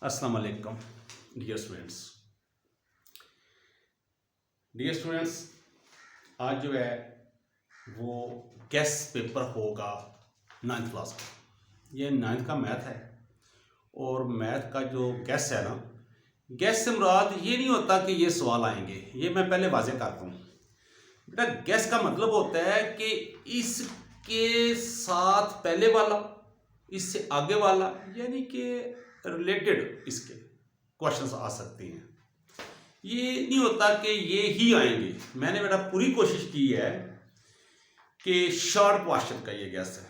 अस्सलाम वालेकुम dear students आज जो है वो गैस पेपर होगा 9th क्लास का। ये 9th का मैथ है और मैथ का जो गैस है ना, गैस से मुराद ये नहीं होता कि ये सवाल आएंगे, ये मैं पहले वाजे करता हूँ। बेटा गैस का मतलब होता है कि इसके साथ पहले वाला, इससे आगे वाला, यानी कि रिलेटेड इसके क्वेश्चंस आ सकते हैं। ये नहीं होता कि ये ही आएंगे। मैंने बेटा पूरी कोशिश की है कि शॉर्ट क्वेश्चन का ये गैस है,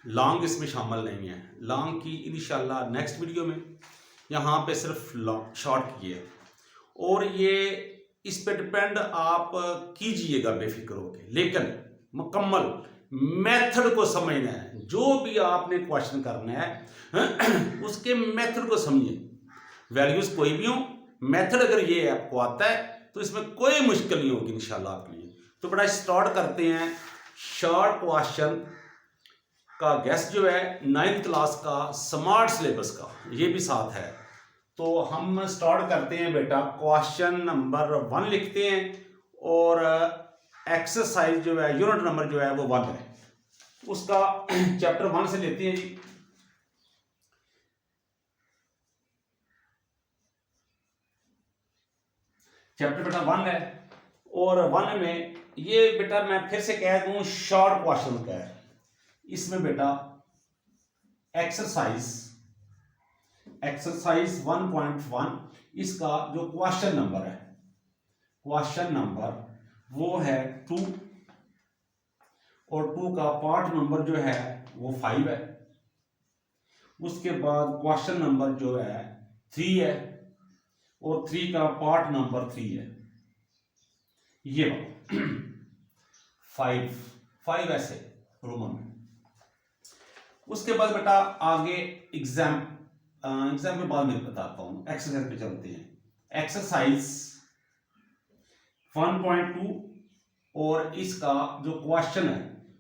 लॉन्ग इसमें शामिल नहीं है। लॉन्ग की इंशाल्लाह नेक्स्ट वीडियो में, यहाँ पे सिर्फ शॉर्ट की है और ये इस पे डिपेंड आप कीजिएगा बेफिक्र होकर, लेकिन मुकम्मल मेथड को समझना है। जो भी आपने क्वेश्चन करना है उसके मेथड को समझिए। वैल्यूज कोई भी हो, मेथड अगर ये आपको आता है तो इसमें कोई मुश्किल नहीं होगी इंशाल्लाह आपके लिए। तो बड़ा स्टार्ट करते हैं शॉर्ट क्वेश्चन का गैस जो है 9th क्लास का स्मार्ट सिलेबस का, ये भी साथ है। तो हम स्टार्ट करते हैं बेटा, क्वेश्चन नंबर 1 लिखते हैं और एक्सरसाइज जो है यूनिट नंबर जो है वो 1 है, उसका चैप्टर 1 से लेते हैं जी। चैप्टर बेटा 1 है और 1 में ये बेटा मैं फिर से कह दूं शॉर्ट क्वेश्चन का है। इसमें बेटा एक्सरसाइज 1.1 इसका जो क्वेश्चन नंबर है, क्वेश्चन नंबर वो है 2 और 2 का पार्ट नंबर जो है वो 5 है। उसके बाद क्वेश्चन नंबर जो है 3 है और 3 का पार्ट नंबर 3 है। ये 5 ऐसे रोमन में। उसके बाद बेटा आगे एग्जाम के बाद मैं बताता हूं, एक्सरसाइज पे चलते हैं। एक्सरसाइज 1.2 और इसका जो क्वेश्चन है,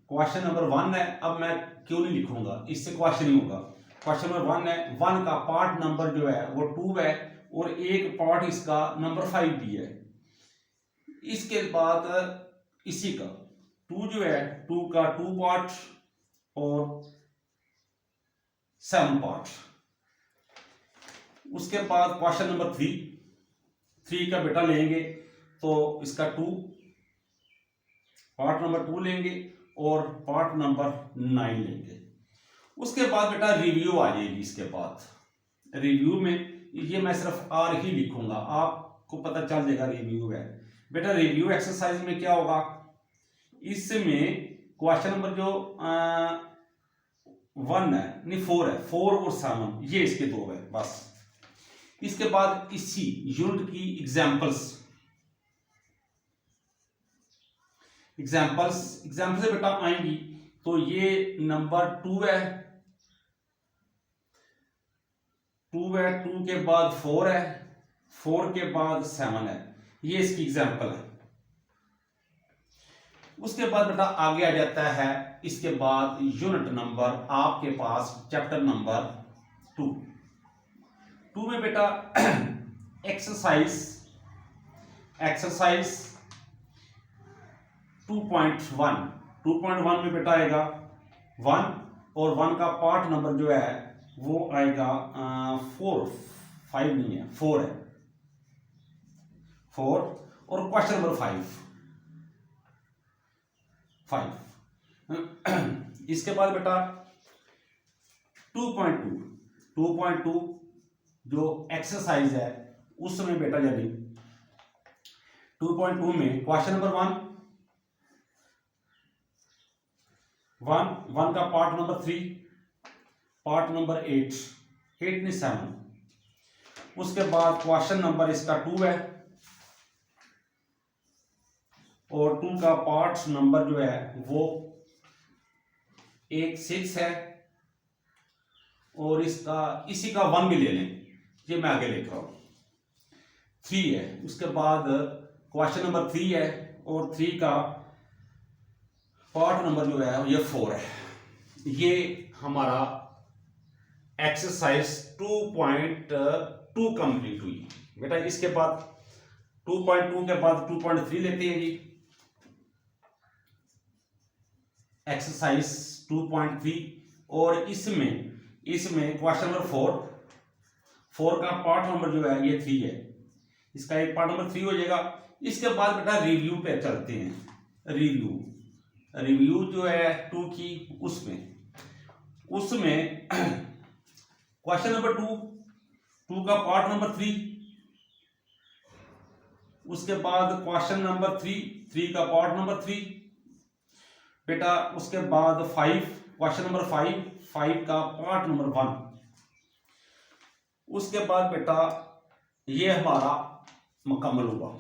क्वेश्चन नंबर 1 है। अब मैं क्यों नहीं लिखूंगा, इससे क्वेश्चन नहीं होगा। क्वेश्चन नंबर 1 है, 1 का पार्ट नंबर जो है वो 2 है और एक पार्ट इसका नंबर 5 भी है। इसके बाद इसी का 2 जो है, 2 का 2 पार्ट और 7 पार्ट। उसके बाद क्वेश्चन नंबर 3 का बेटा लेंगे तो इसका 2 पार्ट नंबर 2 लेंगे और पार्ट नंबर 9 लेंगे। उसके बाद बेटा रिव्यू आ जाएगी। इसके बाद रिव्यू में ये मैं सिर्फ आर ही लिखूंगा, आपको पता चल जाएगा रिव्यू है। बेटा रिव्यू एक्सरसाइज में क्या होगा, इसमें क्वेश्चन नंबर जो 1 है, नहीं 4 है, 4 और 7 ये इसके 2 है बस। इसके बाद इसी यूनिट की एग्जाम्पल्स से बेटा आएंगी। तो ये नंबर 2 है, 2 के बाद 4 है, 4 के बाद 7 है। ये इसकी एग्जाम्पल है। उसके बाद बेटा आगे आ जाता है, इसके बाद यूनिट नंबर आपके पास चैप्टर नंबर 2 में बेटा एक्सरसाइज 2.1 में बेटा आएगा 1 और 1 का पार्ट नंबर जो है वो आएगा 4, 5 नहीं है, 4 है, 4 और क्वेश्चन नंबर 5। इसके बाद बेटा 2.2 जो एक्सरसाइज है उसमें बेटा यदि 2.2 में क्वेश्चन नंबर 1 का पार्ट नंबर 3, पार्ट नंबर 8 नहीं 7। उसके बाद क्वेश्चन नंबर इसका 2 है और 2 का पार्ट नंबर जो है वो 6 है और इसका इसी का 1 भी ले लें, ये मैं आगे लिख रहा हूं, 3 है। उसके बाद क्वेश्चन नंबर 3 है और 3 का पार्ट नंबर जो है ये 4 है। ये हमारा एक्सरसाइज 2.2 कंप्लीट हुई बेटा। इसके बाद 2.2 के बाद 2.3 लेते हैं जी। एक्सरसाइज 2.3 और इसमें क्वेश्चन नंबर 4 का पार्ट नंबर जो है ये 3 है, इसका एक पार्ट नंबर 3 हो जाएगा। इसके बाद बेटा रिव्यू पे चलते हैं। रिव्यू जो है 2 की, उसमें क्वेश्चन नंबर 2 का पार्ट नंबर 3, उसके बाद क्वेश्चन नंबर 3 का पार्ट नंबर 3 बेटा। उसके बाद 5 क्वेश्चन नंबर 5 का पार्ट नंबर 1। उसके बाद बेटा ये हमारा मुकम्मल हुआ।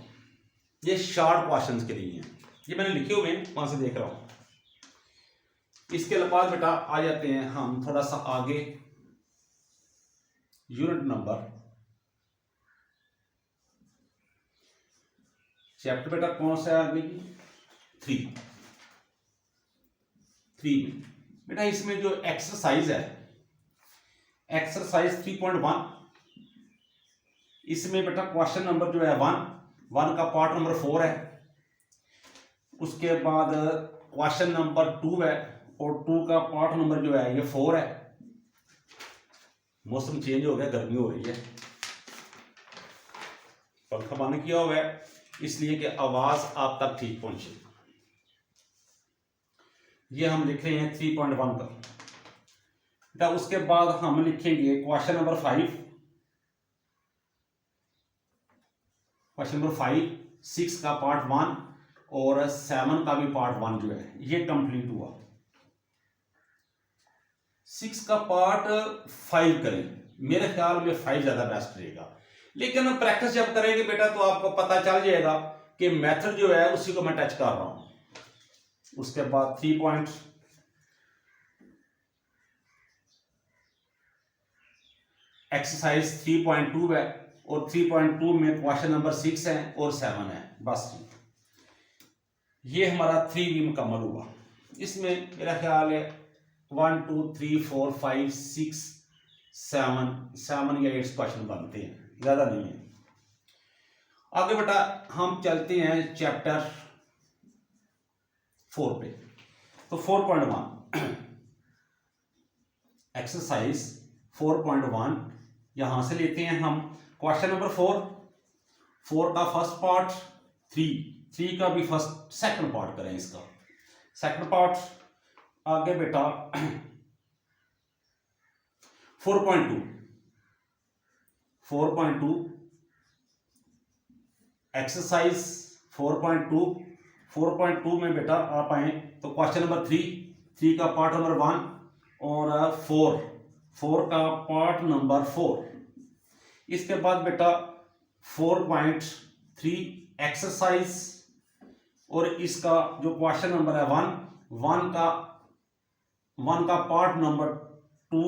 ये शॉर्ट क्वेश्चंस के लिए हैं, ये मैंने लिखे हुए हैं, वहां से देख रहा हूं। इसके बाद बेटा आ जाते हैं हम थोड़ा सा आगे। यूनिट नंबर चैप्टर बेटा कौन सा है आगे? 3 बेटा। इसमें जो एक्सरसाइज है, एक्सरसाइज 3.1, इसमें बेटा क्वेश्चन नंबर जो है 1 का पार्ट नंबर 4 है। उसके बाद क्वेश्चन नंबर 2 है और 2 का पार्ट नंबर जो है ये 4 है। मौसम चेंज हो गया, गर्मी हो रही है, पंखा बंद किया हुआ है इसलिए कि आवाज आप तक ठीक पहुंचे। ये हम लिख रहे हैं 3.1 का बेटा। उसके बाद हम लिखेंगे क्वेश्चन नंबर 5, 6 का पार्ट 1 और 7 का भी पार्ट 1 जो है ये कंप्लीट हुआ। 6 का पार्ट 5 करें, मेरे ख्याल में 5 ज्यादा बेस्ट रहेगा, लेकिन प्रैक्टिस जब करेंगे बेटा तो आपको पता चल जाएगा कि मेथड जो है उसी को मैं टच कर रहा हूं। उसके बाद 3 पॉइंट एक्सरसाइज 3.2 है और 3.2 में क्वेश्चन नंबर 6 है और 7 है। बस ये हमारा 3 भी मुकम्मल हुआ। इसमें मेरा ख्याल है 1 2 3 4 5 6 7 या 8 क्वेश्चन बनते हैं, ज्यादा नहीं है। आगे बेटा हम चलते हैं चैप्टर 4 पे। तो 4.1 एक्सरसाइज 4.1 यहां से लेते हैं हम। क्वेश्चन नंबर 4 का फर्स्ट पार्ट, 3 का भी सेकंड पार्ट करें इसका सेकंड पार्ट। आगे बेटा 4.2 एक्सरसाइज 4.2 में बेटा आप आए तो क्वेश्चन नंबर 3 का पार्ट नंबर 1 और 4 का पार्ट नंबर 4। इसके बाद बेटा 4.3 एक्सरसाइज और इसका जो क्वेश्चन नंबर है 1 का पार्ट नंबर 2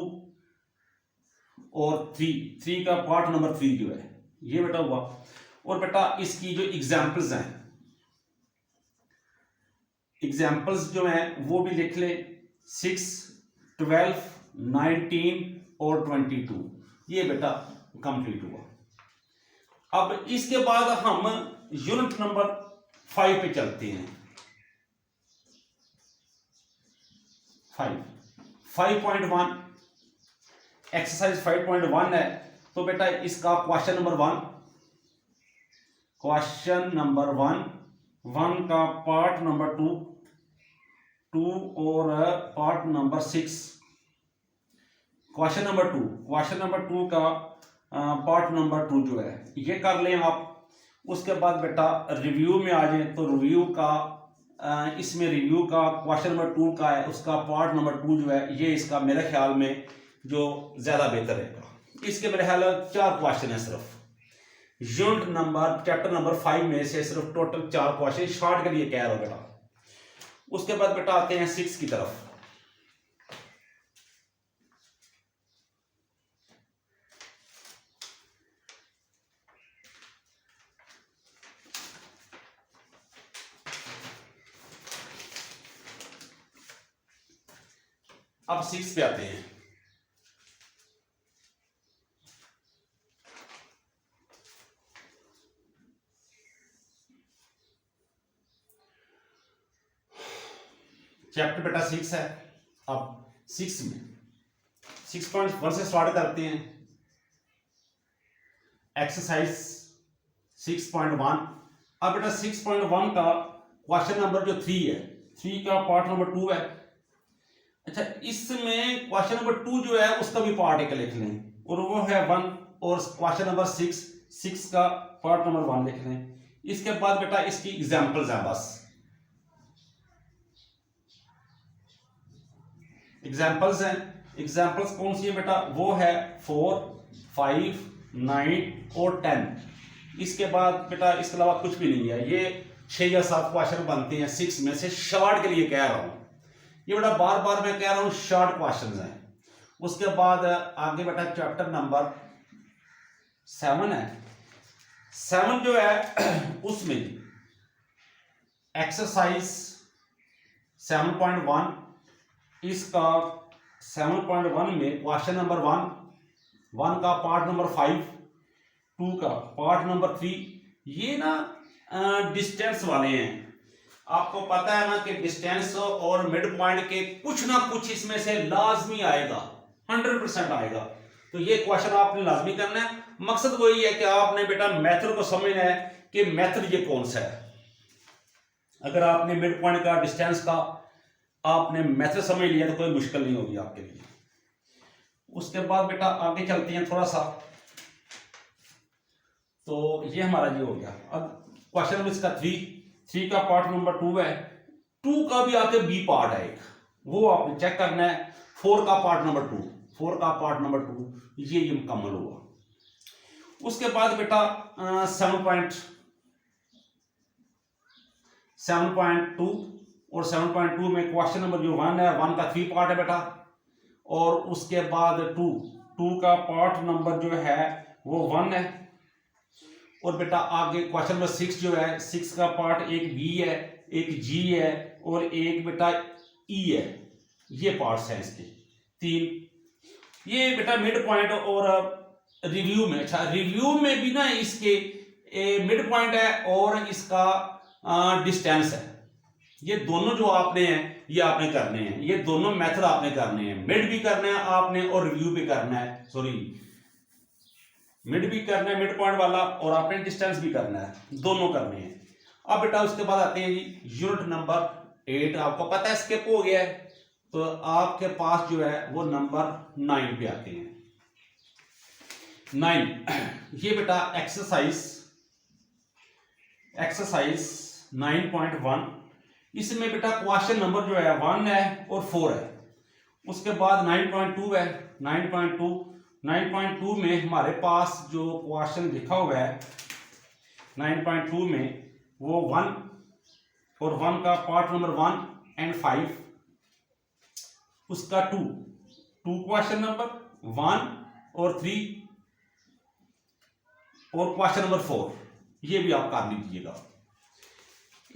और 3 का पार्ट नंबर 3 जो है ये बेटा हुआ। और बेटा इसकी जो एग्जाम्पल्स हैं, एग्जाम्पल्स जो हैं वो भी लिख ले। 6 12 19 और 22 ये बेटा कंप्लीट हुआ। अब इसके बाद हम यूनिट नंबर 5 पे चलते हैं। 5.1 एक्सरसाइज 5.1 है। तो बेटा इसका क्वेश्चन नंबर 1 का पार्ट नंबर 2 और पार्ट नंबर 6। क्वेश्चन नंबर 2 का पार्ट नंबर 2 जो है ये कर लें आप। उसके बाद बेटा रिव्यू में आ जाए तो रिव्यू का इसमें रिव्यू का क्वेश्चन नंबर 2 का है, उसका पार्ट नंबर 2 जो है ये इसका मेरे ख्याल में जो ज्यादा बेहतर रहेगा। इसके मेरे ख्याल 4 क्वेश्चन है सिर्फ। यूनिट नंबर चैप्टर नंबर 5 में से सिर्फ टोटल 4 क्वेश्चन शॉर्ट के लिए कह रहा हूं बेटा। उसके बाद बेटा आते हैं 6 की तरफ। अब 6 पे आते हैं। चैप्टर बेटा 6 है। अब 6 में 6.1 से स्टार्ट करते हैं। एक्सरसाइज 6.1। अब बेटा 6.1 का क्वेश्चन नंबर जो 3 है, 3 का पार्ट नंबर 2 है। अच्छा, इसमें क्वेश्चन नंबर 2 जो है उसका भी पार्ट एक लिख लें, और वो है 1। और क्वेश्चन नंबर 6 का पार्ट नंबर 1 लिख लें। इसके बाद बेटा इसकी एग्जांपल्स हैं, बस एग्जांपल्स हैं। एग्जांपल्स कौन सी है बेटा? वो है 4, 5, 9 और 10। इसके बाद बेटा इसके अलावा कुछ भी नहीं है। ये 6 या 7 क्वेश्चन बनते हैं 6 में से। शॉर्ट के लिए कह रहा हूं, ये बेटा बार बार मैं कह रहा हूं शॉर्ट क्वेश्चन हैं। उसके बाद आगे बेटा चैप्टर नंबर 7 है। 7 जो है उसमें एक्सरसाइज 7.1, इसका 7.1 में क्वेश्चन नंबर 1 का पार्ट नंबर 5, 2 का पार्ट नंबर 3। ये ना डिस्टेंस वाले हैं। आपको पता है ना कि डिस्टेंस और मिड पॉइंट के कुछ ना कुछ इसमें से लाजमी आएगा, 100% आएगा। तो ये क्वेश्चन आपने लाजमी करना है। मकसद वही है कि आपने बेटा मेथड को समझना है कि मेथड ये कौन सा है। अगर आपने मिड पॉइंट का, डिस्टेंस का आपने मेथड समझ लिया तो कोई मुश्किल नहीं होगी आपके लिए। उसके बाद बेटा आगे चलते हैं थोड़ा सा। तो ये हमारा ये हो गया। अब क्वेश्चन नंबर इसका 3 का पार्ट नंबर 2 है। 2 का भी आगे बी पार्ट है एक, वो आपने चेक करना है। 4 का पार्ट नंबर 2, 4 का पार्ट नंबर 2 ये मुकम्मल हुआ। उसके बाद बेटा 7.2 और 7.2 में क्वेश्चन नंबर जो 1 है, 1 का 3 पार्ट है बेटा। और उसके बाद 2 का पार्ट नंबर जो है वो 1 है। और बेटा आगे क्वेश्चन नंबर 6 जो है, 6 का पार्ट एक बी है, एक जी है और एक बेटा ई है। ये पार्ट्स हैं इसके 3। ये बेटा मिड पॉइंट और रिव्यू में। अच्छा, रिव्यू में भी ना इसके मिड पॉइंट है और इसका डिस्टेंस है। ये दोनों जो आपने हैं ये आपने करने हैं। ये दोनों मेथड आपने करने हैं। मिड भी करना है आपने और रिव्यू भी करना है। सॉरी, मिड भी करना है, मिड पॉइंट वाला, और आपने डिस्टेंस भी करना है, दोनों करने हैं। अब बेटा उसके बाद आते हैं जी यूनिट नंबर 8। आपको पता है स्किप हो गया है, तो आपके पास जो है वो नंबर 9 पे आते हैं। 9 ये बेटा एक्सरसाइज 9.1। इसमें बेटा क्वेश्चन नंबर जो है 1 है और 4 है। उसके बाद 9.2 है। 9.2 में हमारे पास जो क्वेश्चन लिखा हुआ है 9.2 में वो 1 और 1 का पार्ट नंबर 1 एंड 5, उसका 2 क्वेश्चन नंबर 1 और 3 और क्वेश्चन नंबर 4, ये भी आप कर लीजिएगा।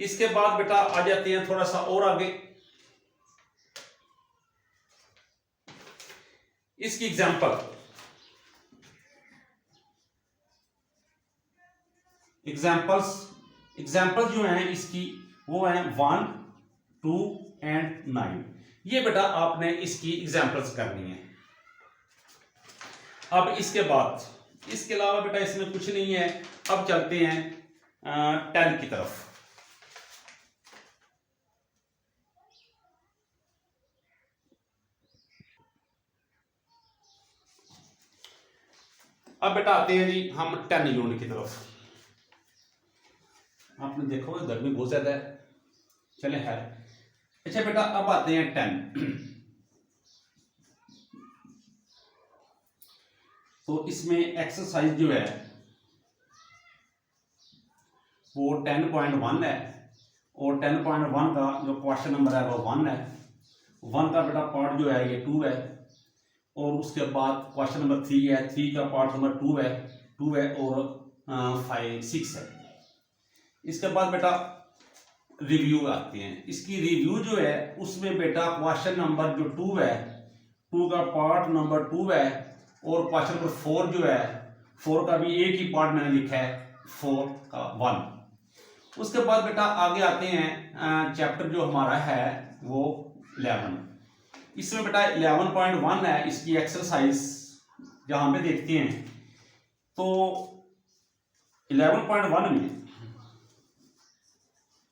इसके बाद बेटा आ जाते हैं थोड़ा सा और आगे। इसकी एग्जाम्पल्स जो हैं इसकी वो हैं 1, 2 एंड 9। ये बेटा आपने इसकी एग्जाम्पल्स करनी है। अब इसके बाद इसके अलावा बेटा इसमें कुछ नहीं है। अब चलते हैं 10 की तरफ। अब बेटा आते हैं जी हम 10 यूनिट की तरफ। आपने देखो गर्मी बहुत ज्यादा है, चले है। अच्छा बेटा अब आते हैं 10। तो इसमें एक्सरसाइज जो है वो 10.1 है और 10.1 का जो क्वेश्चन नंबर है वो 1 है। 1 का बेटा पार्ट जो है ये 2 है और उसके बाद क्वेश्चन नंबर 3 है। 3 का पार्ट नंबर 2 है और 6 है। इसके बाद बेटा रिव्यू आते हैं। इसकी रिव्यू जो है उसमें बेटा क्वेश्चन नंबर जो 2 है, 2 का पार्ट नंबर 2 है और क्वेश्चन नंबर 4 जो है, 4 का भी एक ही पार्ट मैंने लिखा है, 4 का 1। उसके बाद बेटा आगे आते हैं चैप्टर जो हमारा है वो 11। इसमें बेटा 11.1 है इसकी एक्सरसाइज, जहां पे देखते हैं तो 11.1 में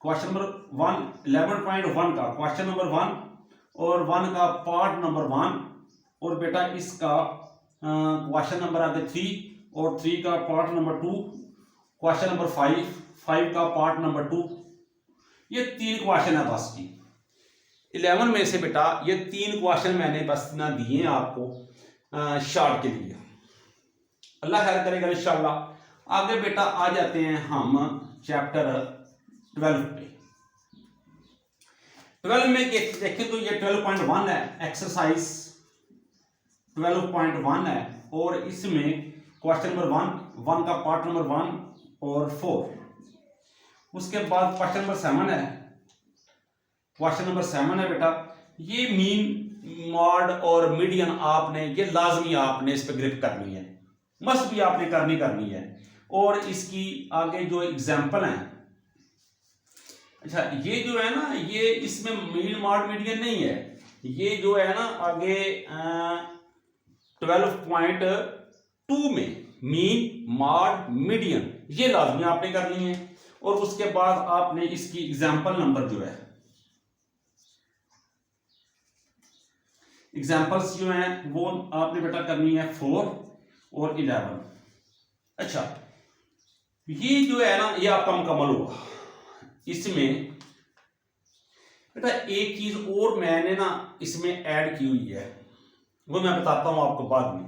क्वेश्चन नंबर 11.1 का क्वेश्चन नंबर 1 और 1 का पार्ट नंबर 1, और बेटा इसका क्वेश्चन नंबर आगे 3 और 3 का पार्ट नंबर 2, क्वेश्चन नंबर 5 का पार्ट नंबर 2। ये 3 क्वेश्चन है बस की 11 में से बेटा। ये 3 क्वेश्चन मैंने बस ना दिए हैं आपको शॉर्ट के लिए। अल्लाह खैर करेगा इंशाल्लाह। आगे बेटा आ जाते हैं हम चैप्टर 12 पे। 12 में देखें तो ये 12.1 है, एक्सरसाइज 12.1 है, और इसमें क्वेश्चन नंबर 1 का पार्ट नंबर 1 और 4। उसके बाद क्वेश्चन नंबर 7 है। क्वेश्चन नंबर 7 है बेटा, ये मीन मॉड और मीडियन आपने ये लाजमी आपने इस पे ग्रिप करनी है, मस्ट भी आपने करनी है। और इसकी आगे जो एग्जाम्पल है, अच्छा ये जो है ना, ये इसमें मीन मॉड मीडियन नहीं है, ये जो है ना आगे 12.2 में मीन मॉड मीडियन ये लाजमी आपने करनी है। और उसके बाद आपने इसकी एग्जाम्पल नंबर जो है, एग्जाम्पल्स जो हैं वो आपने बेटा करनी है 4 और 11। अच्छा ये जो है ना ये आपका मुकम्मल हुआ। इसमें बेटा एक चीज और मैंने ना इसमें ऐड की हुई है, वो मैं बताता हूं आपको बाद में।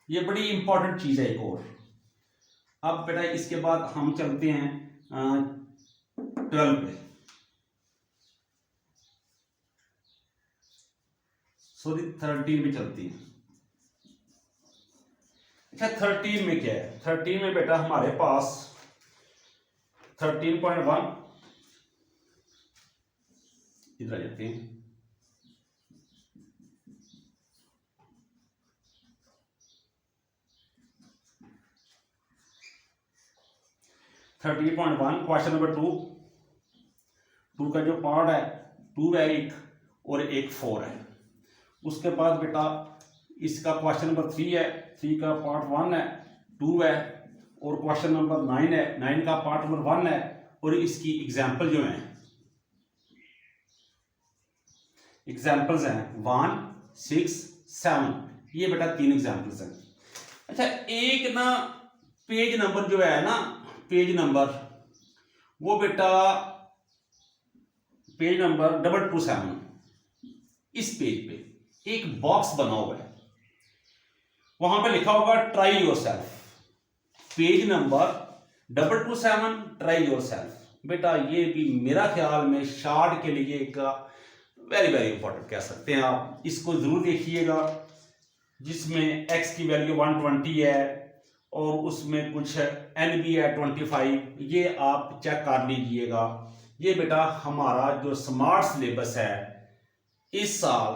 ये बड़ी इंपॉर्टेंट चीज है एक और। अब बेटा इसके बाद हम चलते हैं 12 पे, सॉरी 13 पे चलती है। अच्छा 13 में क्या है? 13 में बेटा हमारे पास 13.1 इधर आ जाते हैं। क्वेश्चन नंबर 2 का जो पार्ट है 2 है एक, और एक 4 है। उसके बाद बेटा इसका क्वेश्चन नंबर 3 है, 3 का पार्ट 1 है, 2 है, और क्वेश्चन नंबर 9 है, 9 का पार्ट नंबर 1 है। और इसकी एग्जाम्पल जो है, एग्जाम्पल्स हैं 1, 6, 7। ये बेटा 3 एग्जाम्पल्स हैं। अच्छा एक ना पेज नंबर जो है ना, पेज नंबर वो बेटा पेज नंबर 227, इस पेज पे एक बॉक्स बना हुआ है, वहां पे लिखा होगा try yourself. Page number 227 try yourself. बेटा ये भी मेरा ख्याल में शार्ट के लिए एक वेरी वेरी इंपॉर्टेंट कह सकते हैं आप, इसको जरूर देखिएगा। जिसमें x की वैल्यू 120 है और उसमें कुछ n भी है 25, ये आप चेक कर लीजिएगा। ये बेटा हमारा जो स्मार्ट सिलेबस है इस साल,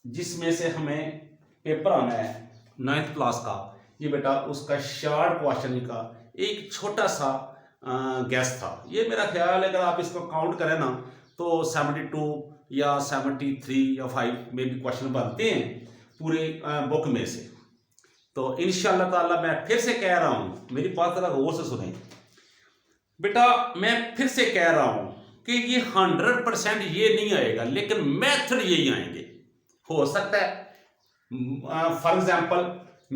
जिसमें से हमें पेपर आना है 9th क्लास का, ये बेटा उसका शॉर्ट क्वेश्चन का एक छोटा सा गैस था। ये मेरा ख्याल है अगर आप इसको काउंट करें ना तो 72 या 73 या 5 में भी क्वेश्चन बनते हैं पूरे बुक में से। तो इंशाल्लाह ताला मैं फिर से कह रहा हूं, मेरी बात जरा गौर से सुनें बेटा, मैं फिर से कह रहा हूं कि ये 100% ये नहीं आएगा, लेकिन मेथड यही आएंगे। हो सकता है फॉर एग्जाम्पल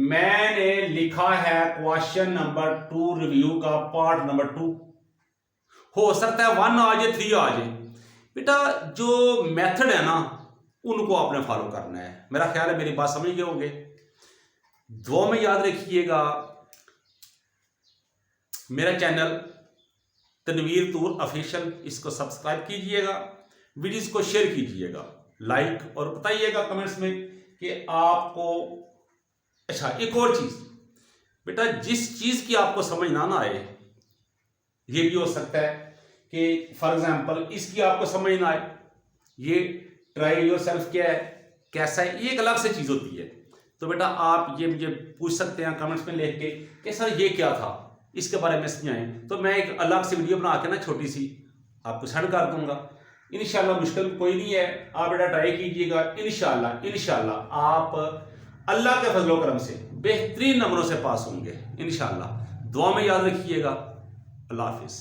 मैंने लिखा है क्वेश्चन नंबर 2 रिव्यू का पार्ट नंबर 2, हो सकता है 1 आ जाए 3 आ जाए। बेटा जो मेथड है ना उनको आपने फॉलो करना है। मेरा ख्याल है मेरी बात समझ गए होंगे। दुआ में याद रखिएगा, मेरा चैनल तनवीर तूर ऑफिशियल, इसको सब्सक्राइब कीजिएगा, वीडियोस को शेयर कीजिएगा, लाइक, और बताइएगा कमेंट्स में कि आपको। अच्छा एक और चीज बेटा, जिस चीज की आपको समझ ना आए, ये भी हो सकता है कि फॉर एग्जाम्पल इसकी आपको समझ ना आए, ये ट्राई योरसेल्फ क्या है, कैसा है, ये एक अलग से चीज होती है। तो बेटा आप ये मुझे पूछ सकते हैं कमेंट्स में लिख के कि सर ये क्या था, इसके बारे में समझाएं, तो मैं एक अलग से वीडियो बना के ना छोटी सी आपको सेंड कर दूंगा। इंशाल्लाह मुश्किल कोई नहीं है, आप बेटा ट्राई कीजिएगा। इंशाल्लाह आप अल्लाह के फजलो करम से बेहतरीन नंबरों से पास होंगे इंशाल्लाह। दुआ में याद रखिएगा। अल्लाह हाफिज़।